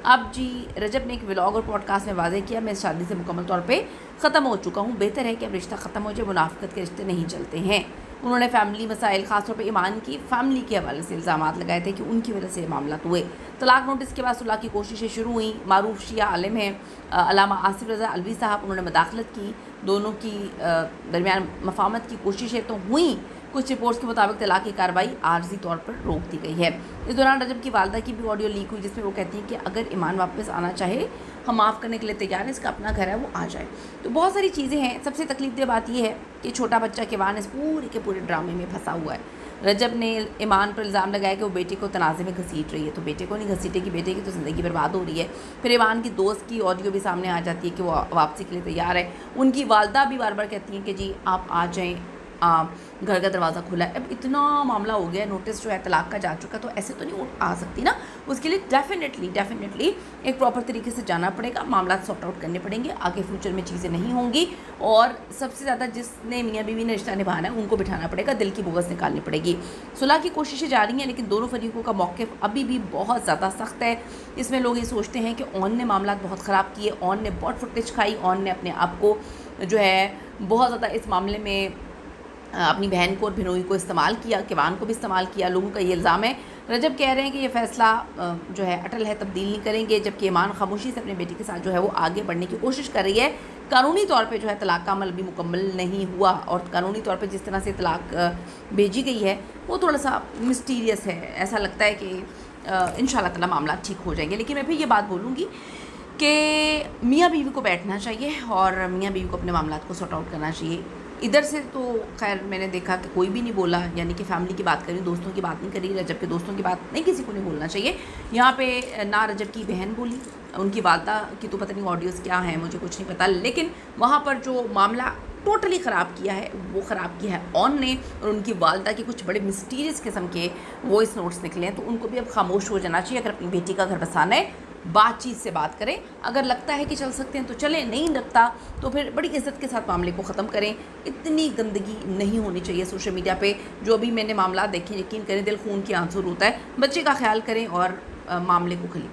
अब जी रजब ने एक व्लॉग और पॉडकास्ट में वाज़ेह किया, मैं इस शादी से मुकम्मल तौर पे ख़त्म हो चुका हूँ, बेहतर है कि अब रिश्ता ख़त्म हो जाए, मुनाफ़िक़त के रिश्ते नहीं चलते हैं। उन्होंने फैमिली मसाइल, ख़ासतौर पे ईमान की फैमिली के हवाले से इल्ज़ामात लगाए थे कि उनकी वजह से मामला हुए। तलाक नोटिस के बाद सुलह की कोशिशें शुरू हुई। मारूफ शिया आलिम हैं अल्लामा आसिफ रज़ा अलवी साहब, उन्होंने मदाखलत की, दोनों की दरमियान मफाहमत की कोशिशें तो हुई। कुछ रिपोर्ट्स के मुताबिक तलाक की कार्रवाई आर्जी तौर पर रोक दी गई है। इस दौरान रजब की वालदा की भी ऑडियो लीक हुई, जिसमें वो कहती हैं कि अगर ईमान वापस आना चाहे, हम माफ़ करने के लिए तैयार हैं, इसका अपना घर है, वो आ जाए। तो बहुत सारी चीज़ें हैं। सबसे तकलीफ बात यह है कि छोटा बच्चा किवान इस पूरे के पूरे ड्रामे में फंसा हुआ है। रजब ने ईमान पर इल्ज़ाम लगाया कि वो बेटे को तनाज़े में घसीट रही है, तो बेटे को नहीं घसीटेगी, बेटे की तो ज़िंदगी बर्बाद हो रही है। फिर ईमान की दोस्त की ऑडियो भी सामने आ जाती है कि वो वापसी के लिए तैयार है। उनकी वालदा भी बार बार कहती हैं कि जी आप आ जाएँ, घर का दरवाज़ा खुला है। अब इतना मामला हो गया, नोटिस जो है तलाक का जा चुका, तो ऐसे तो नहीं आ सकती ना। उसके लिए डेफिनेटली एक प्रॉपर तरीके से जाना पड़ेगा, मामला सॉर्ट आउट करने पड़ेंगे, आगे फ्यूचर में चीज़ें नहीं होंगी। और सबसे ज़्यादा जिसने मियाँ बीवी ने रिश्ता निभाना है उनको बिठाना पड़ेगा, दिल की बुग़्ज़ निकालनी पड़ेगी। सुलह की कोशिशें जारी हैं, लेकिन दोनों फरीकों का मौक़िफ़ अभी भी बहुत ज़्यादा सख्त है। इसमें लोग ये सोचते हैं कि ऑन ने मामला बहुत ख़राब किए, ऑन ने बहुत फुटेज खाई, ऑन ने अपने आप को जो है बहुत ज़्यादा इस मामले में अपनी बहन को और भिनोई को इस्तेमाल किया, किवान को भी इस्तेमाल किया। लोगों का ये इल्ज़ाम है। रजब कह रहे हैं कि ये फ़ैसला जो है अटल है, तब्दील नहीं करेंगे, जबकि ईमान खामोशी से अपने बेटी के साथ जो है वो आगे बढ़ने की कोशिश कर रही है। कानूनी तौर पे जो है तलाक का अमल भी मुकम्मल नहीं हुआ, और कानूनी तौर पे जिस तरह से तलाक भेजी गई है वो थोड़ा सा मिस्टीरियस है। ऐसा लगता है कि इंशाल्लाह ताला मामला ठीक हो जाएंगे। लेकिन मैं फिर ये बात बोलूँगी कि मियाँ बीवी को बैठना चाहिए और मियाँ बीवी को अपने मामला को सॉर्ट आउट करना चाहिए। इधर से तो खैर मैंने देखा कि कोई भी नहीं बोला, यानी कि फैमिली की बात करी, दोस्तों की बात नहीं करी, रजब के दोस्तों की बात नहीं, किसी को नहीं बोलना चाहिए। यहाँ पे ना रजब की बहन बोली, उनकी वालदा की तो पता नहीं ऑडियोज़ क्या हैं, मुझे कुछ नहीं पता। लेकिन वहाँ पर जो मामला टोटली ख़राब किया है वो ख़राब किया है ऑन ने, और उनकी वालदा के कुछ बड़े मिस्टीरियस किस्म के वॉइस नोट्स निकले हैं। तो उनको भी अब खामोश हो जाना चाहिए। अगर अपनी बेटी का घर बसाना है, बातचीत से बात करें। अगर लगता है कि चल सकते हैं तो चलें, नहीं लगता तो फिर बड़ी इज़्ज़त के साथ मामले को ख़त्म करें। इतनी गंदगी नहीं होनी चाहिए सोशल मीडिया पे। जो अभी मैंने मामला देखे, यकीन करें दिल खून की आंसू रोता है। बच्चे का ख्याल करें और मामले को खली